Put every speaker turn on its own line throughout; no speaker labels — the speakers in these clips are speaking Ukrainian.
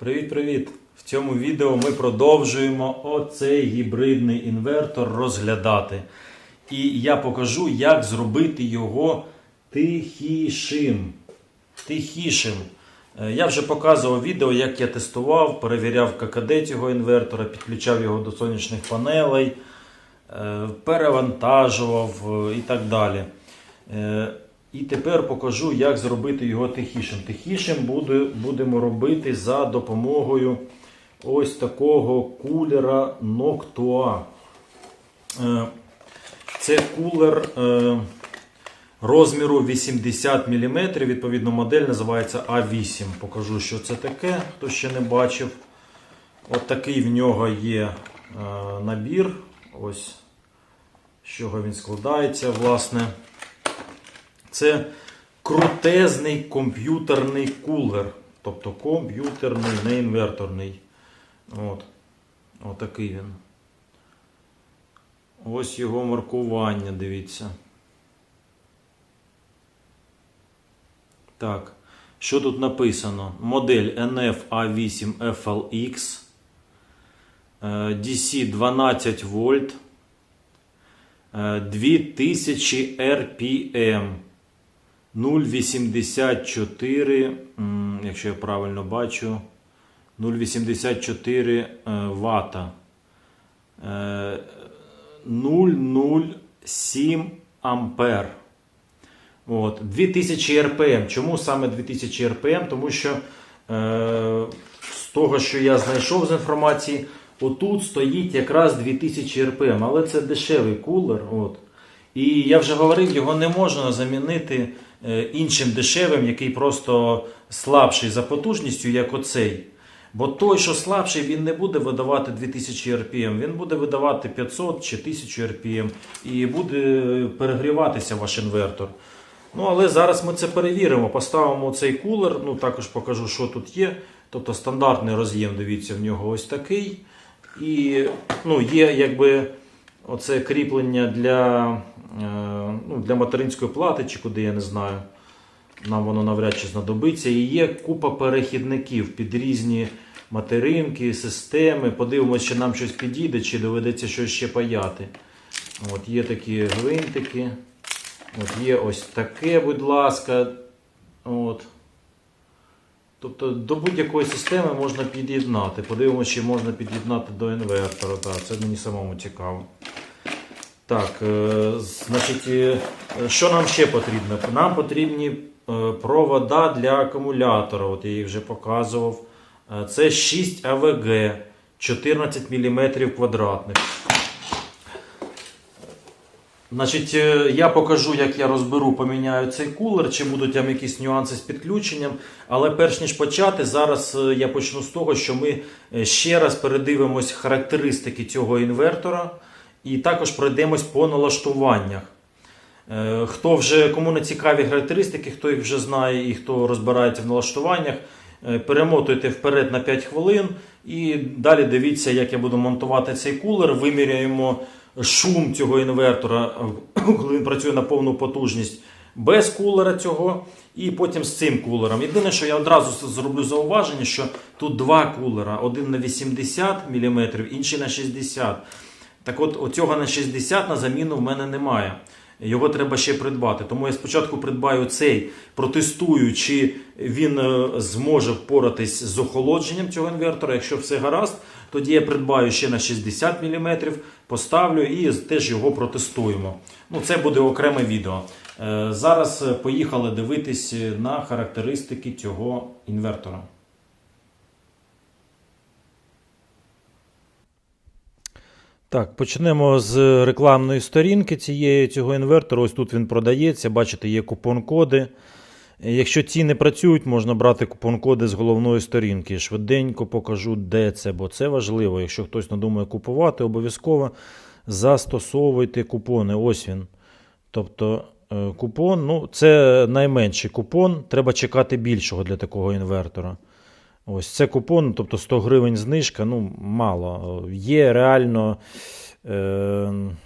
Привіт-привіт! В цьому відео ми продовжуємо оцей гібридний інвертор розглядати. І я покажу, як зробити його тихішим. Я вже показував відео, як я тестував, перевіряв ККД цього інвертора, підключав його до сонячних панелей, перевантажував і так далі. І тепер покажу, як зробити його тихішим. Тихішим будемо робити за допомогою ось такого кулера Noctua. Це кулер розміру 80 мм, відповідно модель називається А8. Покажу, що це таке, хто ще не бачив. От такий в нього є набір. Ось з чого він складається, власне. Це крутезний комп'ютерний кулер. Тобто комп'ютерний, не інверторний. От такий він. Ось його маркування, дивіться. Так, що тут написано? Модель NF-A8FLX, DC 12 вольт, 2000 RPM, 0,84, якщо я правильно бачу, 0,84 Вт, 0,07 Ампер. 2000 RPM. Чому саме 2000 RPM? Тому що з того, що я знайшов з інформації, отут стоїть якраз 2000 RPM, але це дешевий кулер. І я вже говорив, його не можна замінити іншим дешевим, який просто слабший за потужністю, як оцей. Бо той, що слабший, він не буде видавати 2000 RPM, він буде видавати 500 чи 1000 RPM і буде перегріватися ваш інвертор. Але зараз ми це перевіримо. Поставимо цей кулер, також покажу, що тут є. Тобто стандартний роз'єм, дивіться, в нього ось такий. І є якби оце кріплення для материнської плати, чи куди, я не знаю. Нам воно навряд чи знадобиться. І є купа перехідників під різні материнки, системи. Подивимося, чи нам щось підійде, чи доведеться щось ще паяти. Є такі гвинтики. Є ось таке, будь ласка. Тобто до будь-якої системи можна під'єднати. Подивимося, чи можна під'єднати до інвертора. Це мені самому цікаво. Так, значить, що нам ще потрібно? Нам потрібні провода для акумулятора. Я їх вже показував. Це 6 АВГ, 14 мм квадратних. Значить, я покажу, як я розберу, поміняю цей кулер, чи будуть там якісь нюанси з підключенням. Але перш ніж почати, зараз я почну з того, що ми ще раз передивимось характеристики цього інвертора. І також пройдемось по налаштуваннях. Кому не цікаві характеристики, хто їх вже знає і хто розбирається в налаштуваннях, перемотуйте вперед на 5 хвилин і далі дивіться, як я буду монтувати цей кулер. Виміряємо шум цього інвертора, коли він працює на повну потужність, без кулера цього, і потім з цим кулером. Єдине, що я одразу зроблю зауваження, що тут два кулера, один на 80 мм, інший на 60. Так от, оцього на 60 на заміну в мене немає. Його треба ще придбати. Тому я спочатку придбаю цей, протестую, чи він зможе впоратись з охолодженням цього інвертора. Якщо все гаразд, тоді я придбаю ще на 60 мм, поставлю і теж його протестуємо. Це буде окреме відео. Зараз поїхали дивитись на характеристики цього інвертора. Так, почнемо з рекламної сторінки цього інвертора. Ось тут він продається, бачите, є купон-коди. Якщо ці не працюють, можна брати купон-коди з головної сторінки. Швиденько покажу, де це, бо це важливо. Якщо хтось надумає купувати, обов'язково застосовуйте купони. Ось він. Тобто купон, це найменший купон, треба чекати більшого для такого інвертора. Ось це купон, тобто 100 гривень знижка, мало. Є реально на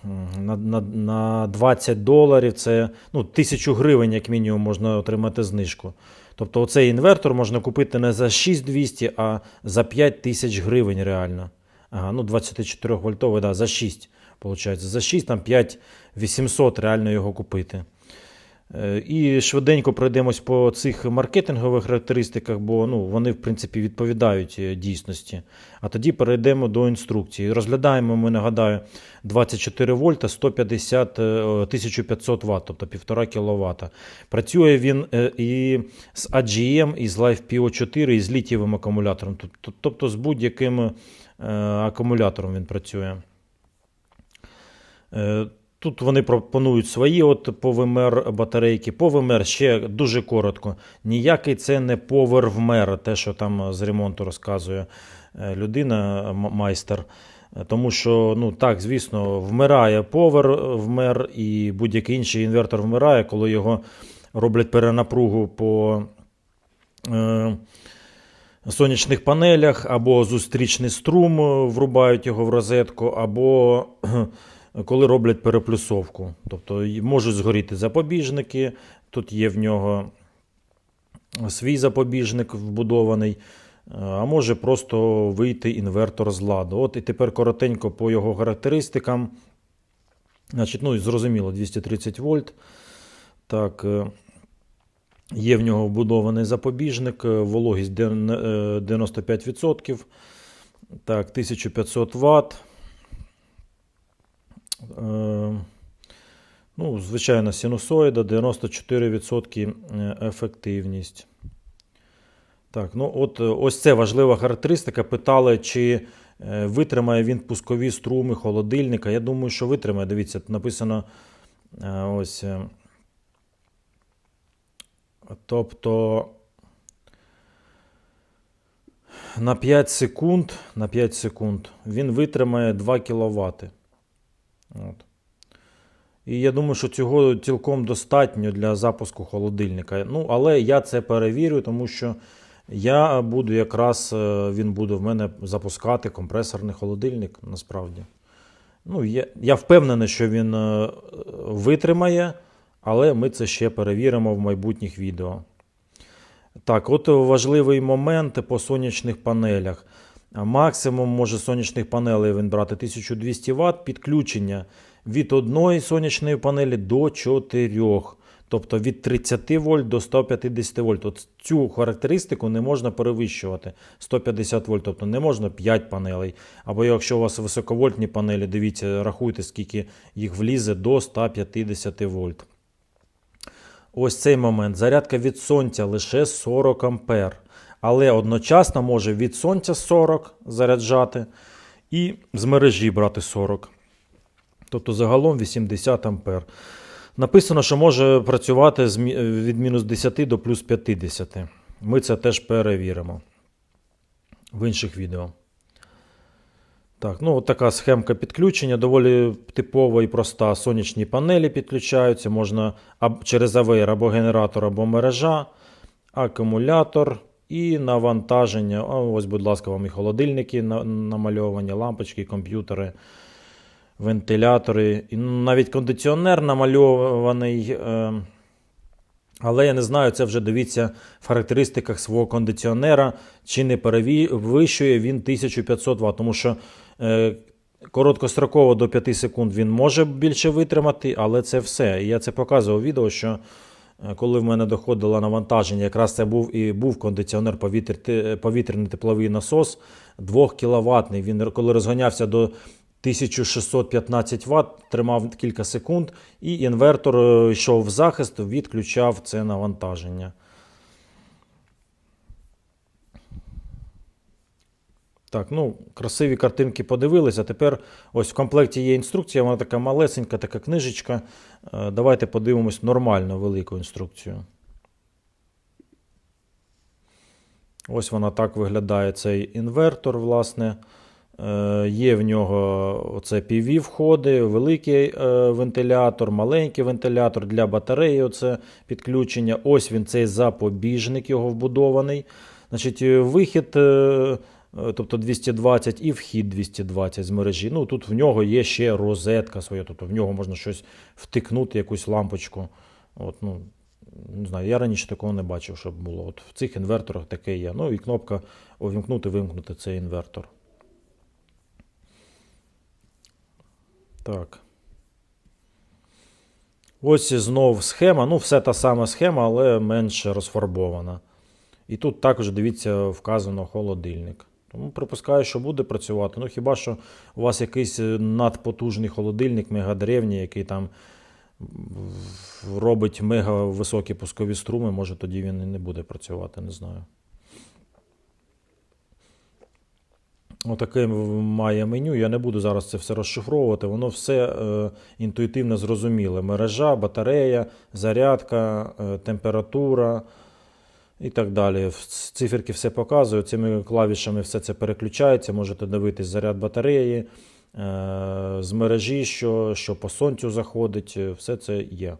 $20, це 1000 гривень, як мінімум, можна отримати знижку. Тобто оцей інвертор можна купити не за 6200, а за 5000 гривень реально. Ага, ну 24 вольтовий, да, за 6, виходить. За 6, там 5800 реально його купити. І швиденько пройдемось по цих маркетингових характеристиках, бо вони, в принципі, відповідають дійсності. А тоді перейдемо до інструкції. Розглядаємо, ми нагадаю, 24 вольта, 1500 Вт, тобто 1,5 кВт. Працює він і з AGM, і з LiFePO4, і з літієвим акумулятором. Тобто з будь-яким акумулятором він працює. Тут вони пропонують свої PowerMer батарейки. PowerMer ще дуже коротко. Ніякий це не PowerMer, те, що там з ремонту розказує людина, майстер. Тому що, так, звісно, вмирає PowerMer і будь-який інший інвертор вмирає, коли його роблять перенапругу по сонячних панелях, або зустрічний струм врубають його в розетку, або коли роблять переплюсовку. Тобто можуть згоріти запобіжники, тут є в нього свій запобіжник вбудований, а може просто вийти інвертор з ладу. І тепер коротенько по його характеристикам. Значить, зрозуміло, 230 вольт. Так, є в нього вбудований запобіжник, вологість 95%. Так, 1500 Вт. Звичайно, синусоїда, 94% ефективність. Так, ось це важлива характеристика. Питали, чи витримає він пускові струми холодильника. Я думаю, що витримає. Дивіться, тут написано ось. Тобто на 5 секунд він витримає 2 кВт. І я думаю, що цього цілком достатньо для запуску холодильника. Але я це перевірю, тому що я буду він буде в мене запускати компресорний холодильник, насправді. Я впевнений, що він витримає, але ми це ще перевіримо в майбутніх відео. Так, важливий момент по сонячних панелях. Максимум може сонячних панелей він брати 1200 Вт, підключення від одної сонячної панелі до 4. Тобто від 30 вольт до 150 вольт. Цю характеристику не можна перевищувати. 150 вольт, тобто не можна 5 панелей. Або якщо у вас високовольтні панелі, дивіться, рахуйте, скільки їх влізе до 150 вольт. Ось цей момент. Зарядка від сонця лише 40 ампер. Але одночасно може від сонця 40 заряджати і з мережі брати 40. Тобто загалом 80 ампер. Написано, що може працювати від мінус 10 до плюс 50. Ми це теж перевіримо в інших відео. Так, така схемка підключення, доволі типова і проста. Сонячні панелі підключаються, можна через АВР або генератор, або мережа, акумулятор і навантаження. Ось, будь ласка, вам і холодильники намальовані, лампочки, комп'ютери, вентилятори. І навіть кондиціонер намальований. Але я не знаю, це вже дивіться в характеристиках свого кондиціонера, чи не перевищує він 1500 Вт. Тому що короткостроково до 5 секунд він може більше витримати, але це все. І я це показував у відео, що коли в мене доходило навантаження, якраз це був кондиціонер, повітряний тепловий насос 2 кВт. Він коли розганявся до 1615 Вт, тримав кілька секунд, і інвертор йшов в захист, відключав це навантаження. Так, красиві картинки подивилися. Тепер ось в комплекті є інструкція, вона така малесенька, така книжечка. Давайте подивимось нормально велику інструкцію. Ось вона так виглядає, цей інвертор, власне. Є в нього оце PV входи, великий вентилятор, маленький вентилятор для батареї, оце підключення. Ось він, цей запобіжник його вбудований. Значить, вихід, тобто 220 і вхід 220 з мережі. Тут в нього є ще розетка своя, тобто в нього можна щось втикнути, якусь лампочку. Не знаю, я раніше такого не бачив, щоб було. От в цих інверторах таке є. Ну і кнопка увімкнути-вимкнути цей інвертор. Так. Ось знов схема. Ну, все та сама схема, але менш розфарбована. І тут також, дивіться, вказано холодильник. Тому припускаю, що буде працювати. Ну, хіба що у вас якийсь надпотужний холодильник, мегадревній, який там робить мега високі пускові струми, може тоді він і не буде працювати, не знаю. Отаке має меню, я не буду зараз це все розшифровувати, воно все інтуїтивно зрозуміле. Мережа, батарея, зарядка, температура і так далі. Циферки все показують, цими клавішами все це переключається, можете дивитись заряд батареї, з мережі, що по сонцю заходить, все це є.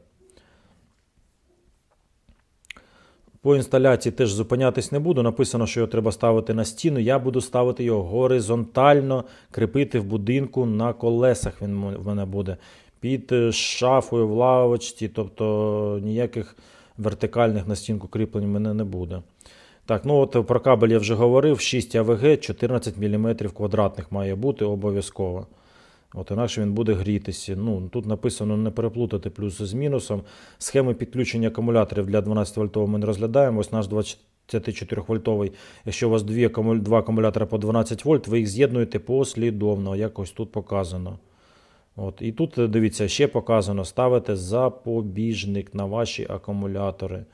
По інсталяції теж зупинятись не буду. Написано, що його треба ставити на стіну. Я буду ставити його горизонтально, кріпити в будинку на колесах. Він в мене буде під шафою в лавочці, тобто ніяких вертикальних на стінку кріплень в мене не буде. Так, ну от про кабель я вже говорив. 6 АВГ, 14 мм квадратних має бути обов'язково. От інакше він буде грітися. Ну, тут написано не переплутати плюс з мінусом. Схеми підключення акумуляторів для 12-вольтового ми не розглядаємо. Ось наш 24-вольтовий. Якщо у вас два акумулятори по 12 вольт, ви їх з'єднуєте послідовно, як ось тут показано. От. І тут, дивіться, ще показано, ставити запобіжник на ваші акумулятори.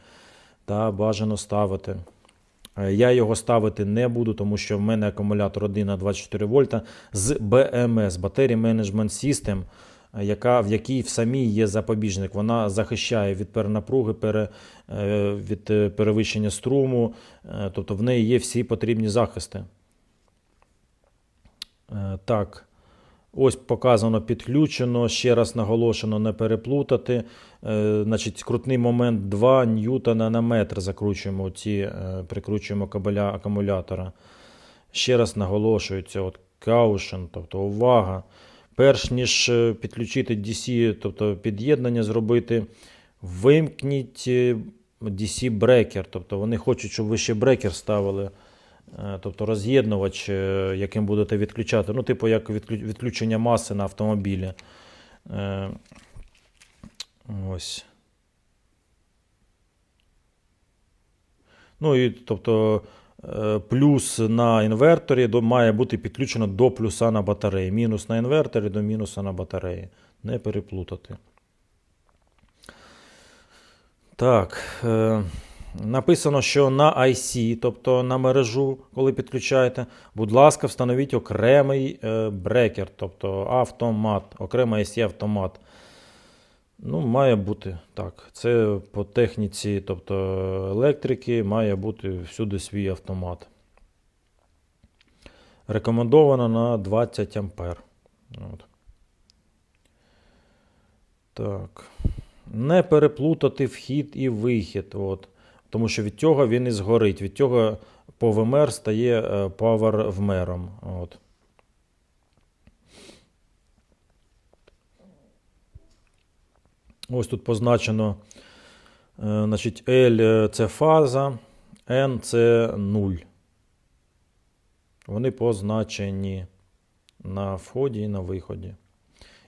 Та бажано ставити. Я його ставити не буду, тому що в мене акумулятор 1 на 24 вольта з BMS, Battery Management System, в якій в самій є запобіжник. Вона захищає від перенапруги, від перевищення струму, тобто в неї є всі потрібні захисти. Так. Ось показано підключено, ще раз наголошено не переплутати. Значить, крутний момент 2 ньютона на метр закручуємо, прикручуємо кабеля акумулятора. Ще раз наголошується, от caution, тобто увага. Перш ніж підключити DC, тобто під'єднання зробити, вимкніть DC-брекер, тобто вони хочуть, щоб ви ще брекер ставили. Тобто роз'єднувач, яким будете відключати. Ну, типу, як відключення маси на автомобілі. Ось. Ну, і, тобто, плюс на інверторі має бути підключено до плюса на батареї. Мінус на інверторі до мінуса на батареї. Не переплутати. Так. Написано, що на IC, тобто на мережу, коли підключаєте, будь ласка, встановіть окремий брекер, тобто автомат, окремий IC-автомат. Ну, має бути так. Це по техніці, тобто електрики, має бути всюди свій автомат. Рекомендовано на 20 ампер. От. Так. Не переплутати вхід і вихід. От. Тому що від цього він і згорить. Від цього PowerVmer стає PowerVmer. От. Ось тут позначено, значить, L це фаза, N це 0. Вони позначені на вході і на виході.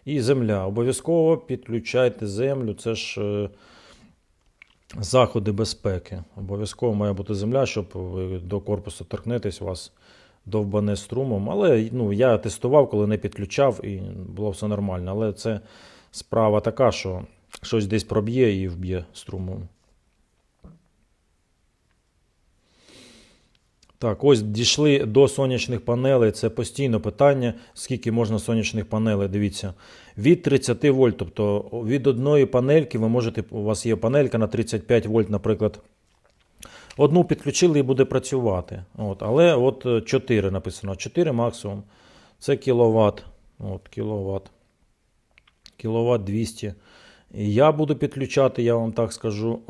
І земля. Обов'язково підключайте землю. Це ж заходи безпеки. Обов'язково має бути земля, щоб ви до корпусу торкнетесь, вас довбане струмом. Але я тестував, коли не підключав, і було все нормально. Але це справа така, що щось десь проб'є і вб'є струмом. Так, ось дійшли до сонячних панелей. Це постійне питання, скільки можна сонячних панелей. Дивіться, від 30 вольт, тобто від одної панельки ви можете, у вас є панелька на 35 вольт, наприклад. Одну підключили і буде працювати. От, але от 4 написано, 4 максимум. Це кіловат. От, кіловат 200. І я буду підключати, я вам так скажу.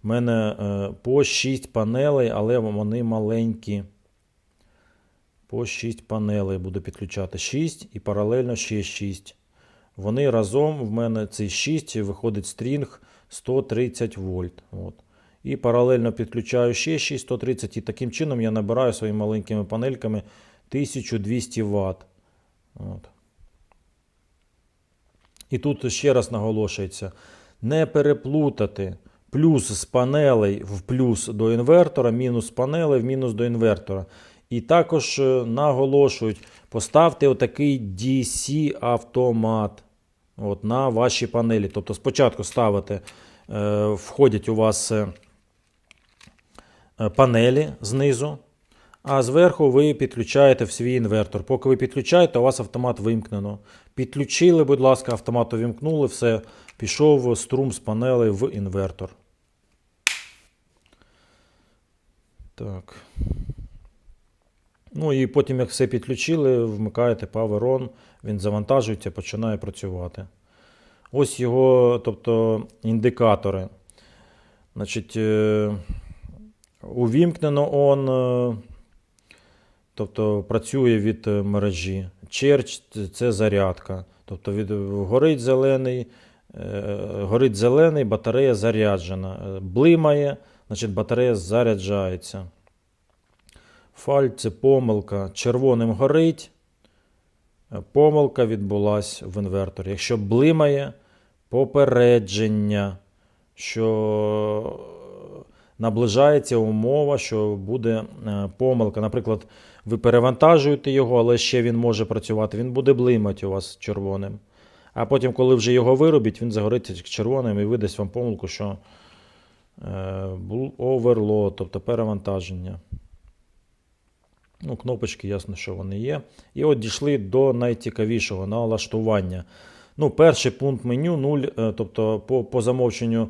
У мене по 6 панелей, але вони маленькі. По 6 панелей буду підключати. 6 і паралельно ще 6. Вони разом в мене ці 6, виходить стрінг 130 вольт. От. І паралельно підключаю ще 6, 130, і таким чином я набираю своїми маленькими панельками 1200 Вт. От. І тут ще раз наголошується, не переплутати плюс з панелей в плюс до інвертора, мінус з панелей в мінус до інвертора. І також наголошують, поставте отакий DC-автомат на ваші панелі. Тобто спочатку ставите, входять у вас панелі знизу, а зверху ви підключаєте в свій інвертор. Поки ви підключаєте, у вас автомат вимкнено. Підключили, будь ласка, автомат увімкнули, все, пішов струм з панелей в інвертор. Так. Ну і потім, як все підключили, вмикаєте Power On, він завантажується, починає працювати. Ось його, тобто, індикатори. Значить, увімкнено on, тобто працює від мережі. Черч – це зарядка. Тобто горить зелений, батарея заряджена. Блимає, значить батарея заряджається. Фаль – це помилка. Червоним горить, помилка відбулась в інверторі. Якщо блимає, попередження, що наближається умова, що буде помилка. Наприклад, ви перевантажуєте його, але ще він може працювати. Він буде блимати у вас червоним. А потім, коли вже його виробіть, він загориться червоним і видасть вам помилку, що overload, тобто перевантаження. Ну, кнопочки, ясно, що вони є. І от дійшли до найцікавішого налаштування. Ну, перший пункт меню 0, тобто по замовченню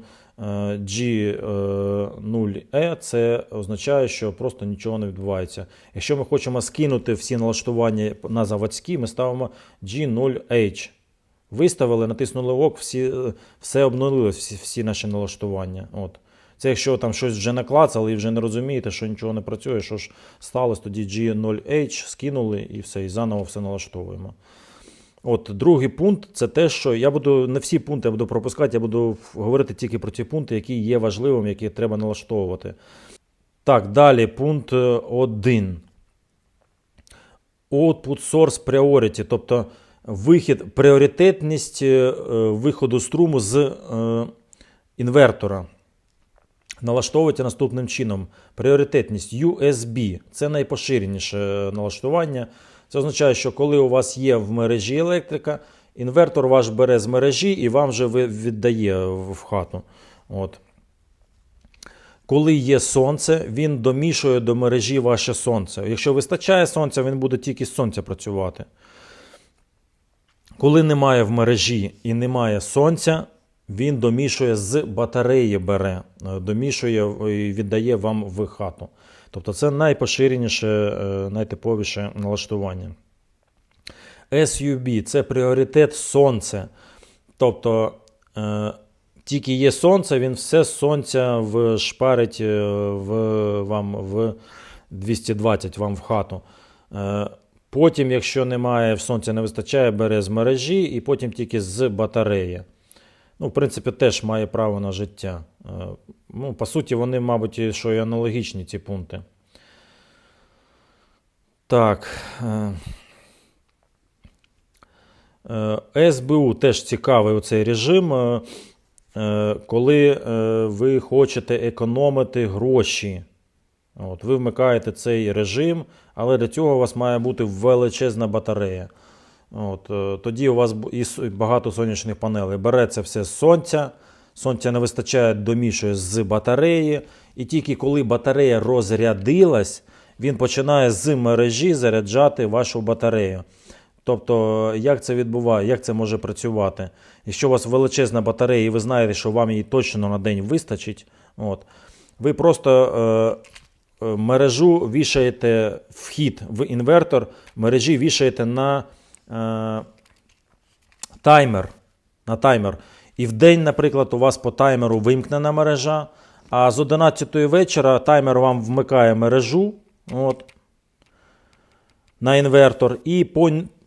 G0E, це означає, що просто нічого не відбувається. Якщо ми хочемо скинути всі налаштування на заводські, ми ставимо G0H. Виставили, натиснули ОК, все обновилось, всі наші налаштування. От. Це якщо там щось вже наклацали і вже не розумієте, що нічого не працює, що ж сталося, тоді G0H скинули і все, і заново все налаштовуємо. От, другий пункт – це те, що я буду, не всі пункти я буду пропускати, я буду говорити тільки про ті пункти, які є важливими, які треба налаштовувати. Так, далі пункт 1. Output Source Priority, тобто пріоритетність виходу струму з інвертора. Налаштовуйте наступним чином. Пріоритетність USB – це найпоширеніше налаштування. Це означає, що коли у вас є в мережі електрика, інвертор ваш бере з мережі і вам вже віддає в хату. От. Коли є сонце, він домішує до мережі ваше сонце. Якщо вистачає сонця, він буде тільки з сонця працювати. Коли немає в мережі і немає сонця, він домішує з батареї домішує і віддає вам в хату. Тобто це найпоширеніше, найтиповіше налаштування. SUB – це пріоритет сонце. Тобто тільки є сонце, він все з сонця вшпарить вам в 220 вам в хату. Потім, якщо немає, сонця не вистачає, бере з мережі і потім тільки з батареї. Ну, в принципі, теж має право на життя. Ну, по суті, вони, мабуть, що і аналогічні ці пункти. Так. СБУ теж цікавий оцей режим, коли ви хочете економити гроші. От, ви вмикаєте цей режим, але для цього у вас має бути величезна батарея. От, тоді у вас і багато сонячних панелей. Береться все з сонця, сонця не вистачає, домішує з батареї. І тільки коли батарея розрядилась, він починає з мережі заряджати вашу батарею. Тобто, як це відбувається, як це може працювати? Якщо у вас величезна батарея і ви знаєте, що вам її точно на день вистачить, от, ви просто мережу вішаєте, вхід в інвертор, мережі вішаєте на таймер. І в день, наприклад, у вас по таймеру вимкнена мережа, а з 11 вечора таймер вам вмикає мережу на інвертор, і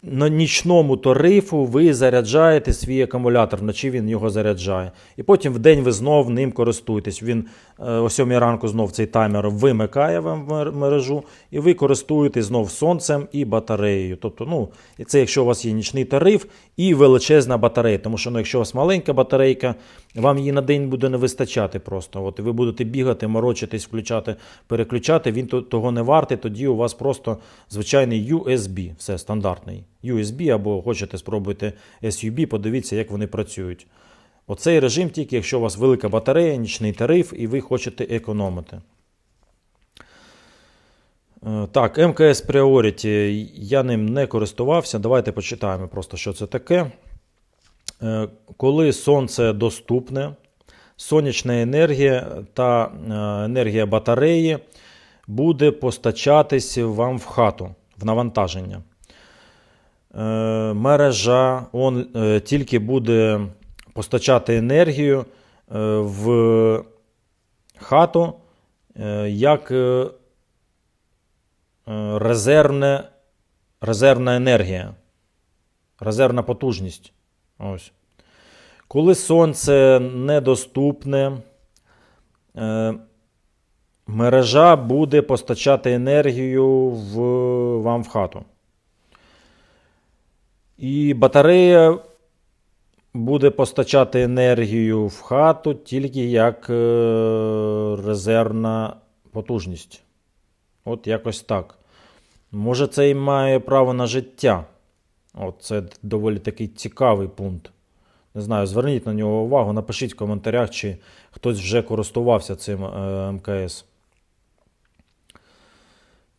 на нічному тарифу ви заряджаєте свій акумулятор, вночі він його заряджає. І потім в день ви знов ним користуєтесь. Він о 7 ранку знов цей таймер вимикає вам мережу, і ви користуєтесь знов сонцем і батареєю. Тобто, і це якщо у вас є нічний тариф і величезна батарея. Тому що якщо у вас маленька батарейка, вам її на день буде не вистачати просто. І ви будете бігати, морочитись, включати, переключати, він того не вартий, тоді у вас просто звичайний USB, все стандартний. USB або хочете спробуйте SUB, подивіться, як вони працюють. Оцей режим тільки, якщо у вас велика батарея, нічний тариф і ви хочете економити. Так, МКС Priority, я ним не користувався. Давайте почитаємо просто, що це таке. Коли сонце доступне, сонячна енергія та енергія батареї буде постачатись вам в хату, в навантаження. Мережа тільки буде постачати енергію в хату як резервна енергія, резервна потужність. Ось. Коли сонце недоступне, мережа буде постачати енергію вам в хату. І батарея буде постачати енергію в хату тільки як резервна потужність. От якось так. Може, це і має право на життя. Це доволі такий цікавий пункт. Не знаю, зверніть на нього увагу, напишіть в коментарях, чи хтось вже користувався цим МКС.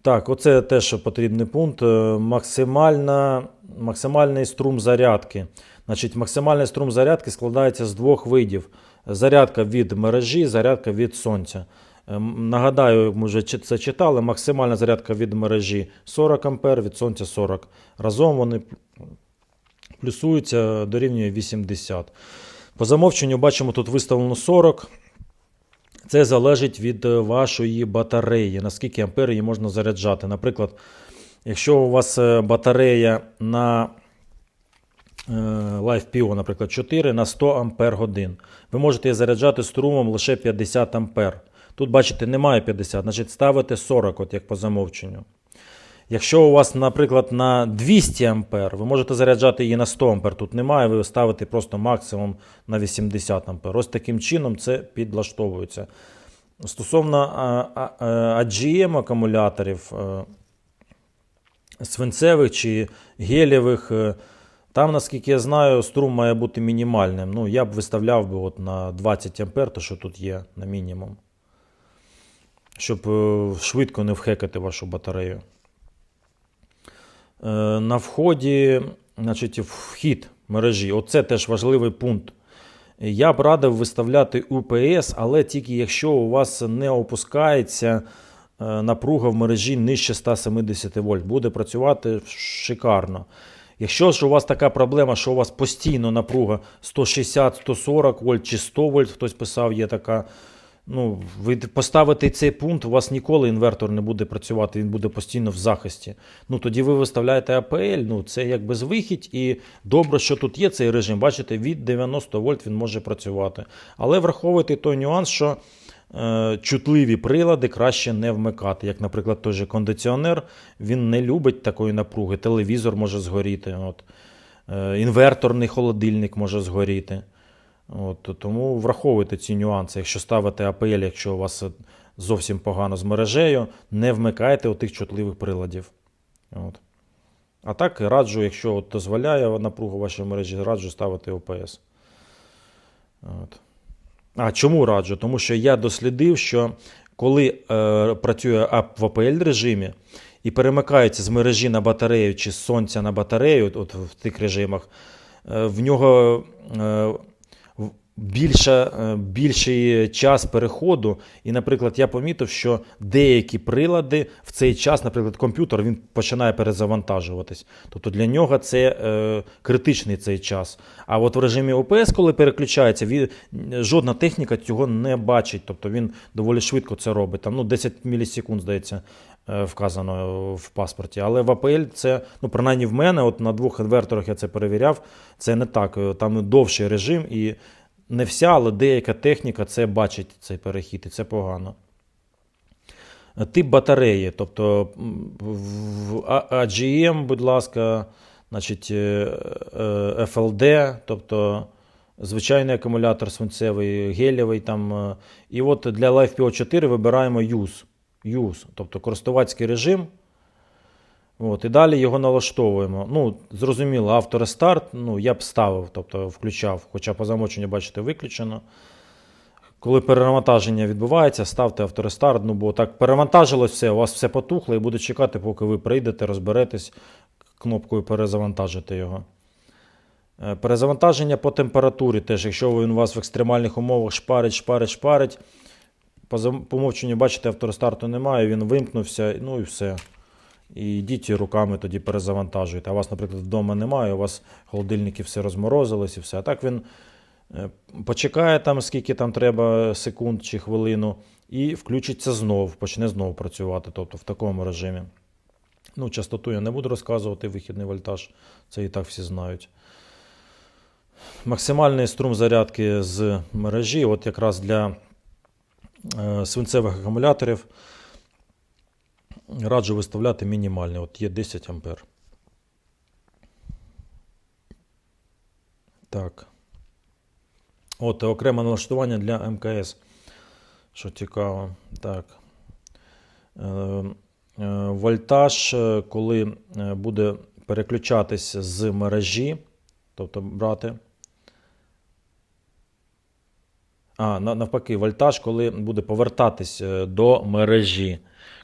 Так, оце теж потрібний пункт. Максимальний струм зарядки. Значить, максимальний струм зарядки складається з двох видів. Зарядка від мережі, зарядка від сонця. Нагадаю, ми вже це читали, максимальна зарядка від мережі 40 А, від сонця 40. Разом вони плюсуються, дорівнює 80. По замовченню бачимо, тут виставлено 40. Це залежить від вашої батареї, наскільки ампер її можна заряджати. Наприклад, якщо у вас батарея на LiFePO, наприклад, 4 на 100 Ампер годин, ви можете її заряджати струмом лише 50 Ампер. Тут, бачите, немає 50, значить ставите 40, от як по замовченню. Якщо у вас, наприклад, на 200 Ампер, ви можете заряджати її на 100 Ампер. Тут немає, ви ставите просто максимум на 80 Ампер. Ось таким чином це підлаштовується. Стосовно AGM акумуляторів, свинцевих чи гелєвих, там, наскільки я знаю, струм має бути мінімальним. Я б виставляв на 20 Ампер, то що тут є на мінімум. Щоб швидко не вхекати вашу батарею. На вході, значить, вхід мережі. Оце теж важливий пункт. Я б радив виставляти UPS, але тільки якщо у вас не опускається напруга в мережі нижче 170 вольт. Буде працювати шикарно. Якщо ж у вас така проблема, що у вас постійно напруга 160-140 вольт чи 100 вольт, хтось писав, є така, ви поставите цей пункт, у вас ніколи інвертор не буде працювати, він буде постійно в захисті. Тоді ви виставляєте АПЛ, це як безвихідь, і добре, що тут є цей режим. Бачите, від 90 вольт він може працювати. Але враховуйте той нюанс, що чутливі прилади краще не вмикати. Як, наприклад, той же кондиціонер, він не любить такої напруги, телевізор може згоріти, інверторний холодильник може згоріти. Тому враховуйте ці нюанси. Якщо ставите АПЛ, якщо у вас зовсім погано з мережею, не вмикайте отих чутливих приладів. А так раджу, якщо дозволяє напруга вашій мережі, раджу ставити ОПС. Чому раджу? Тому що я дослідив, що коли працює в АПЛ режимі і перемикається з мережі на батарею чи з сонця на батарею, в тих режимах, в нього більший час переходу. І, наприклад, я помітив, що деякі прилади в цей час, наприклад, комп'ютер, він починає перезавантажуватись. Тобто для нього це критичний цей час. А от в режимі ОПС, коли переключається, жодна техніка цього не бачить. Тобто він доволі швидко це робить. 10 мілісекунд, здається, вказано в паспорті. Але в АПЛ це, ну, принаймні в мене, от на 2 інверторах я це перевіряв, це не так. Там довший режим і не вся, але деяка техніка це бачить, цей перехід, і це погано. Тип батареї, тобто в AGM, будь ласка, значить, FLD, тобто звичайний акумулятор свинцевий, гелєвий там. І от для LiFePO 4 вибираємо Use, тобто користувацький режим. От, і далі його налаштовуємо. Ну, зрозуміло, авторестарт, ну, я б ставив, тобто включав, хоча по замовченню, бачите, виключено. Коли перевантаження відбувається, ставте авторестарт, ну, бо так перевантажилось все, у вас все потухло і буде чекати, поки ви прийдете, розберетесь, кнопкою перезавантажите його. Перезавантаження по температурі теж, якщо він у вас в екстремальних умовах шпарить, по замовченню, бачите, авторестарту немає, він вимкнувся, ну і все. І йдіть руками тоді перезавантажуєте. А у вас, наприклад, вдома немає, у вас холодильники все розморозились і все. А так він почекає там, скільки там треба, секунд чи хвилину, і включиться знов, почне знов працювати, тобто в такому режимі. Ну, частоту я не буду розказувати, вихідний вольтаж, це і так всі знають. Максимальний струм зарядки з мережі, от якраз для свинцевих акумуляторів, раджу виставляти мінімальний, от є 10 ампер. Так. От окреме налаштування для МКС, що цікаво. Так. Вольтаж, коли буде переключатись з мережі, тобто брати. Навпаки, вольтаж, коли буде повертатись до мережі,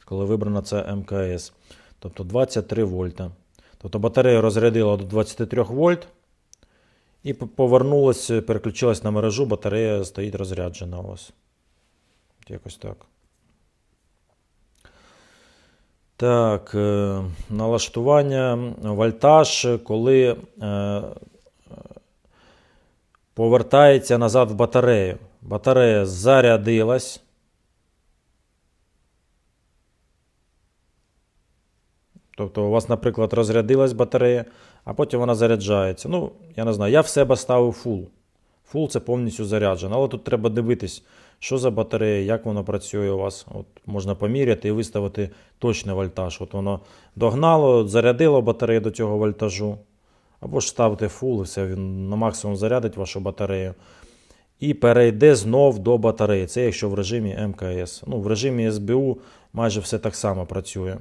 коли вибрано це МКС. Тобто 23 вольта. Тобто батарея розрядила до 23 вольт і повернулась, переключилась на мережу, батарея стоїть розряджена у вас. Якось так. Так, налаштування, вольтаж, коли повертається назад в батарею. Батарея зарядилась. Тобто у вас, наприклад, розрядилась батарея, а потім вона заряджається. Ну, я не знаю, я в себе ставив full. Full – це повністю заряджено. Але тут треба дивитись, що за батарея, як воно працює у вас. От можна поміряти і виставити точний вольтаж. От воно догнало, зарядило батарею до цього вольтажу. Або ж ставте full, і все, він на максимум зарядить вашу батарею. І перейде знов до батареї. Це якщо в режимі МКС. Ну, в режимі СБУ майже все так само працює.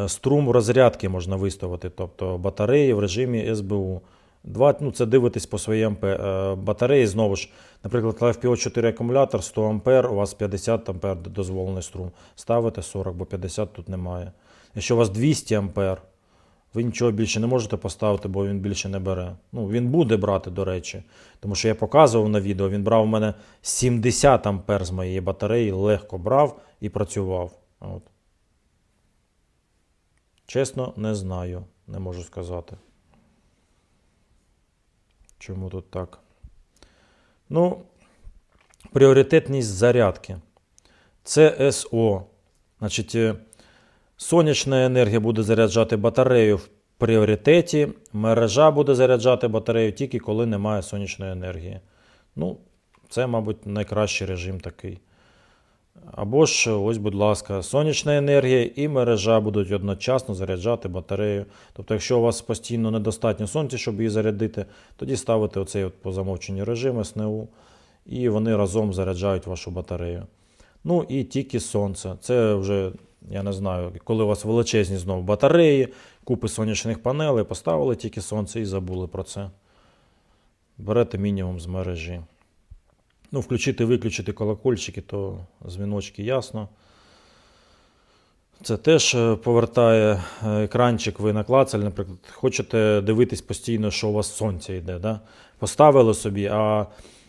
Струм розрядки можна виставити, тобто батареї в режимі СБУ. Це дивитись по своїй батареї. Знову ж, наприклад, LiFePO 4 акумулятор 100 А, у вас 50 А дозволений струм. Ставите 40, бо 50 тут немає. Якщо у вас 200 А, ви нічого більше не можете поставити, бо він більше не бере. Ну, він буде брати, до речі. Тому що я показував на відео, він брав у мене 70 А з моєї батареї, легко брав і працював. От. Чесно, не знаю, не можу сказати. Чому тут так? Ну, пріоритетність зарядки. Це СО. Значить, сонячна енергія буде заряджати батарею в пріоритеті, мережа буде заряджати батарею тільки коли немає сонячної енергії. Ну, це, мабуть, найкращий режим такий. Або ж, ось, будь ласка, сонячна енергія і мережа будуть одночасно заряджати батарею. Тобто, якщо у вас постійно недостатньо сонця, щоб її зарядити, тоді ставите оцей от по замовченню режим СНУ, і вони разом заряджають вашу батарею. Ну і тільки сонце. Це вже, я не знаю, коли у вас величезні знову батареї, купи сонячних панелей, поставили тільки сонце і забули про це. Берете мінімум з мережі. Ну, включити-виключити колокольчики, то дзвіночки ясно. Це теж повертає екранчик, ви наклацали, наприклад, хочете дивитись постійно, що у вас сонце йде. Да? Поставили собі, а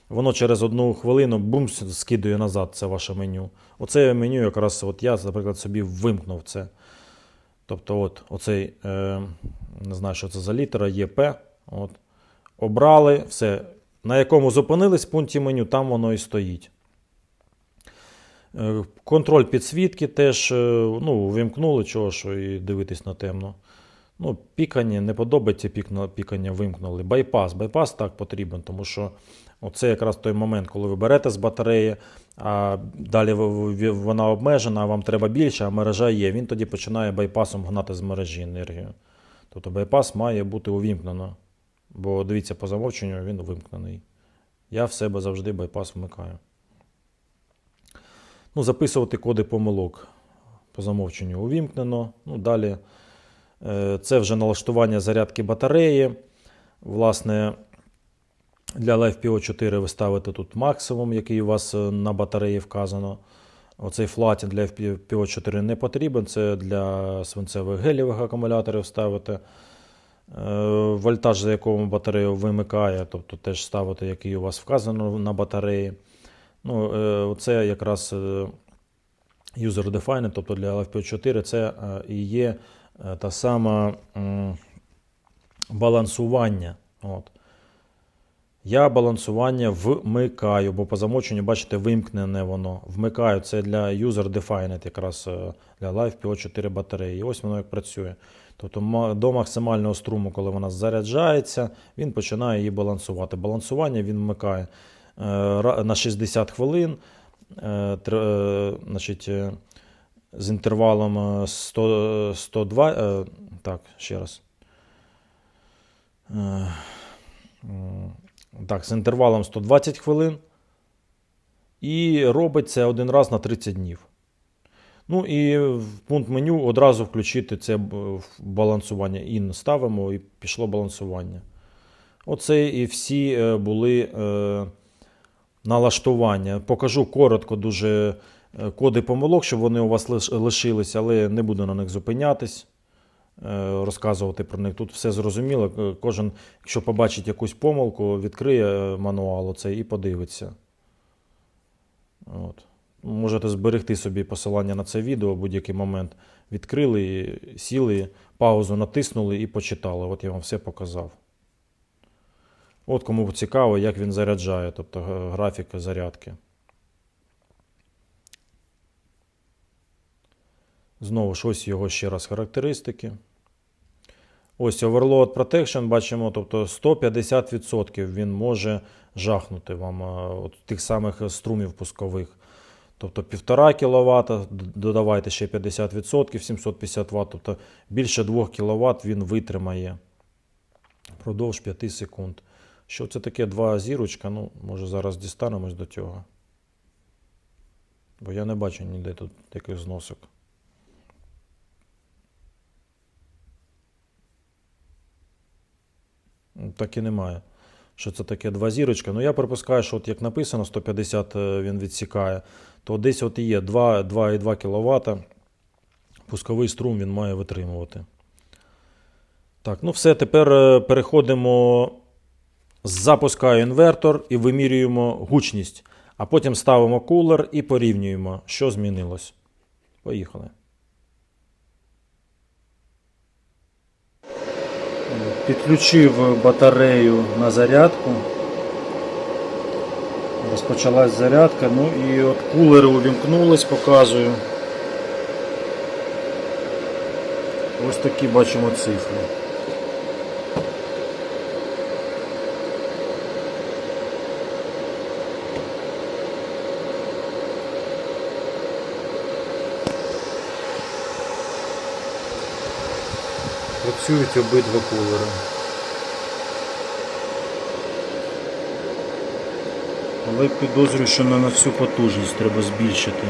воно через 1 хвилину бум, скидує назад це ваше меню. Оце меню якраз от я, наприклад, собі вимкнув це. Тобто оцей, не знаю, що це за літера, ЄП. От. Обрали, все. На якому зупинились в пункті меню, там воно і стоїть. Контроль підсвітки теж, вимкнули, чого що і дивитись на темно. Пікання, не подобається пікання, вимкнули. Байпас так потрібен, тому що оце якраз той момент, коли ви берете з батареї, а далі вона обмежена, а вам треба більше, а мережа є. Він тоді починає байпасом гнати з мережі енергію. Тобто байпас має бути увімкнено. Бо дивіться, по замовченню він вимкнений. Я в себе завжди байпас вмикаю. Записувати коди помилок по замовченню увімкнено. Далі це вже налаштування зарядки батареї. Власне, для LiFePO 4 ви ставите тут максимум, який у вас на батареї вказано. Оцей флатін для FPO 4 не потрібен, це для свинцевих гелієвих акумуляторів ставите. Вольтаж, за якому батарею вимикає, тобто теж ставите, який у вас вказано на батареї. Це якраз user-defined, тобто для LiFePO 4 це і є та сама балансування. Я балансування вмикаю, бо по замовченню, бачите, вимкнене воно. Вмикаю, це для user-defined, якраз для LiFePO 4 батареї. І ось воно як працює. Тобто до максимального струму, коли вона заряджається, він починає її балансувати. Балансування він вмикає на 60 хвилин, з інтервалом 102, з інтервалом 120 хвилин. І робить це один раз на 30 днів. І в пункт меню одразу включити це балансування. In ставимо і пішло балансування. Оце і всі були налаштування. Покажу коротко дуже коди помилок, щоб вони у вас лишились, але не буду на них зупинятись, розказувати про них. Тут все зрозуміло. Кожен, якщо побачить якусь помилку, відкриє мануал оцей і подивиться. Можете зберегти собі посилання на це відео в будь-який момент. Відкрили, сіли, паузу натиснули і почитали. Я вам все показав. Кому цікаво, як він заряджає, тобто графік зарядки. Знову ж ось його ще раз характеристики. Ось Overload Protection, бачимо, тобто 150% він може жахнути вам тих самих струмів пускових. Тобто 1,5 кВт, додавайте ще 50%, 750 Вт, тобто більше 2 кВт він витримає впродовж 5 секунд. Що це таке 2 зірочка? Може зараз дістанемось до цього. Бо я не бачу ніде тут таких зносок. Так і немає. Що це таке 2 зірочка? Я припускаю, що як написано 150 він відсікає, то десь і є 2,2 кВт пусковий струм він має витримувати. Так, все, тепер переходимо, запускаю інвертор і вимірюємо гучність. А потім ставимо кулер і порівнюємо, що змінилось. Поїхали. Підключив батарею на зарядку. Розпочалась зарядка. І кулери увімкнулись, показую. Ось такі бачимо цифри. Працюють обидва кулери. Але підозрюю, що не на всю потужність треба збільшити.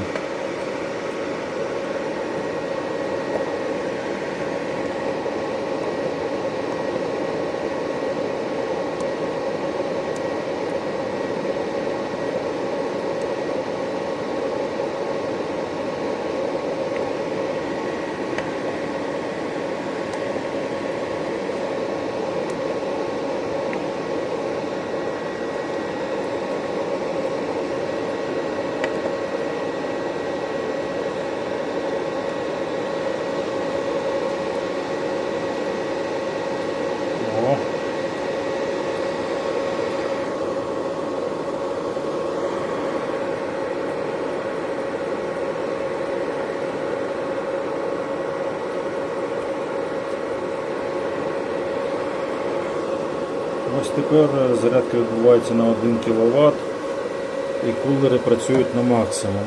Ось тепер зарядка відбувається на 1 кВт і кулери працюють на максимум.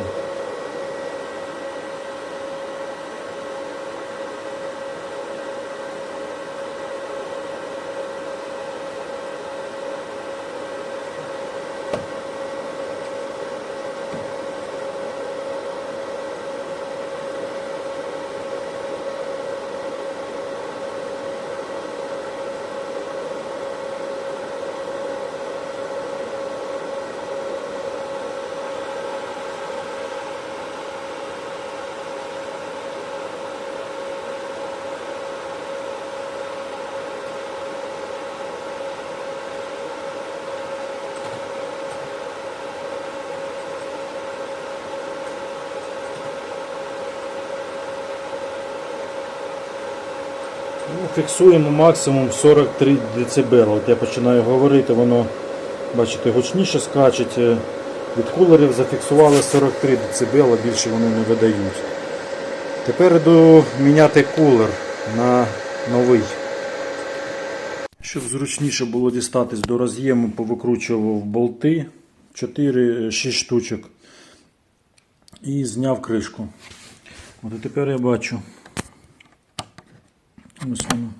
Фіксуємо максимум 43 дБ. От я починаю говорити, воно, бачите, гучніше скаче. Від кулерів зафіксували 43 дБ, а більше вони не видають. Тепер йду міняти кулер на новий. Щоб зручніше було дістатись до роз'єму, повикручував болти 4-6 штучок і зняв кришку. От і тепер я бачу. Ось воно.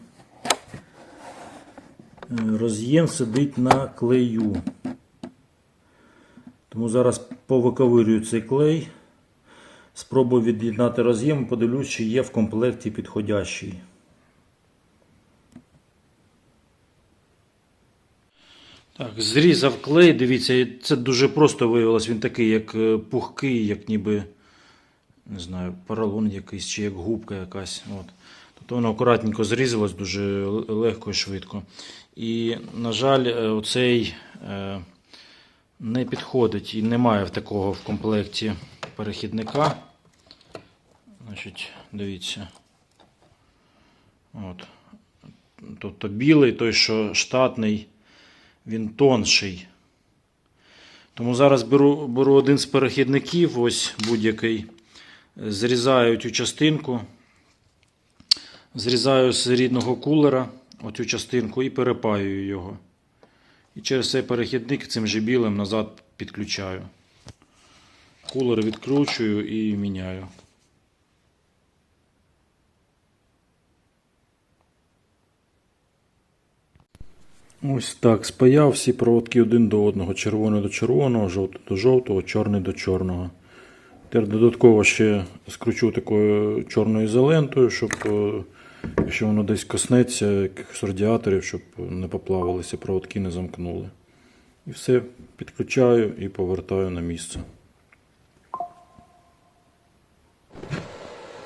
Роз'єм сидить на клею. Тому зараз повиковирюю цей клей. Спробую від'єднати роз'єм, подивлюсь, чи є в комплекті підходящий. Так, зрізав клей, дивіться, це дуже просто виявилось, він такий, як пухкий, як ніби, не знаю, поролон якийсь, чи як губка якась. От. Тобто воно акуратненько зрізалось, дуже легко і швидко. І, на жаль, оцей не підходить і немає такого в комплекті перехідника. Значить, дивіться. От. Тобто білий, той, що штатний, він тонший. Тому зараз беру один з перехідників, ось будь-який, зрізаю цю частинку, зрізаю з рідного кулера оцю частинку і перепаюю його. І через цей перехідник цим же білим назад підключаю. Кулер відкручую і міняю. Ось так, спаяв всі проводки один до одного, червоний до червоного, жовтий до жовтого, чорний до чорного. Тепер додатково ще скручу такою чорною ізолентою, щоб, якщо воно десь коснеться якихось радіаторів, щоб не поплавалися, проводки не замкнули. І все підключаю і повертаю на місце.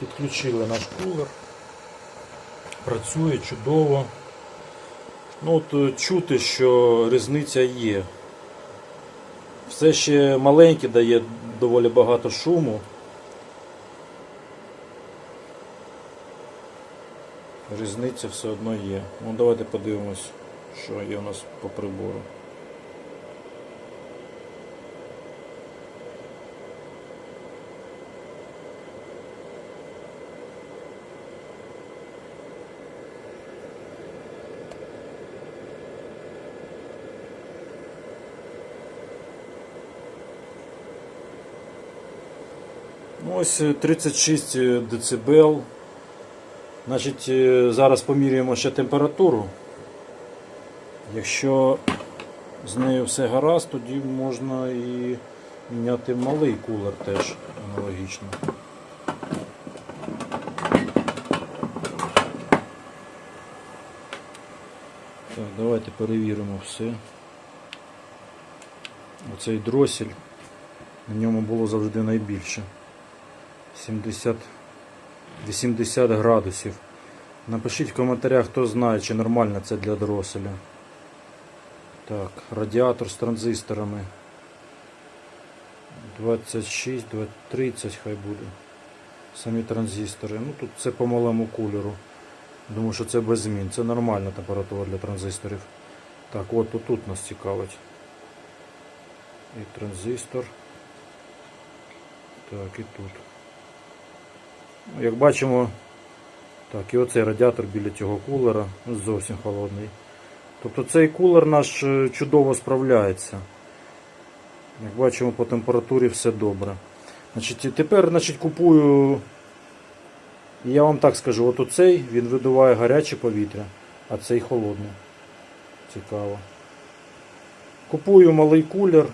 Підключили наш кулер. Працює чудово. Ну, от чути, що різниця є. Все ще маленьке, дає доволі багато шуму. Різниця все одно є. Ну, давайте подивимось, що є у нас по прибору. Ось 36 дБ. Значить, зараз поміряємо ще температуру. Якщо з нею все гаразд, тоді можна і міняти малий кулер теж аналогічно. Так, давайте перевіримо все. Оцей дросель, на ньому було завжди найбільше. 80 градусів. Напишіть в коментарях, хто знає, чи нормально це для дроселя. Так, радіатор з транзисторами. 26, 30 хай буде. Самі транзистори. Ну тут це по малому кольору. Думаю, що це без змін. Це нормальна температура для транзисторів. Так, от тут нас цікавить. І транзистор. Так, і тут. Як бачимо, так, і оцей радіатор біля цього кулера, зовсім холодний. Тобто цей кулер наш чудово справляється. Як бачимо, по температурі все добре. Значить, тепер купую, я вам так скажу, от оцей він видуває гаряче повітря, а цей холодне. Цікаво. Купую малий кулер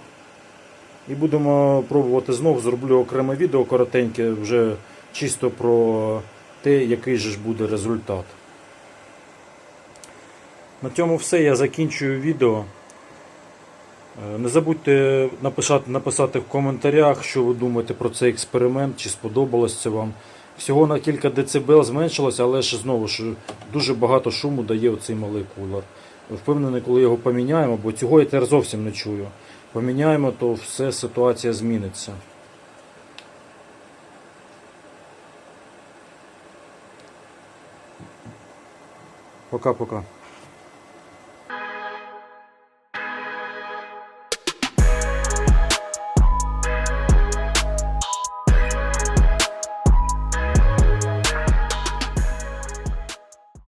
і будемо пробувати знов. Зроблю окреме відео коротеньке, вже чисто про те, який же ж буде результат. На цьому все, я закінчую відео. Не забудьте написати в коментарях, що ви думаєте про цей експеримент, чи сподобалось це вам. Всього на кілька децибел зменшилося, але ж знову ж дуже багато шуму дає оцей малий кулер. Впевнений, коли його поміняємо, бо цього я тепер зовсім не чую. Поміняємо, то все, ситуація зміниться. Пока-пока.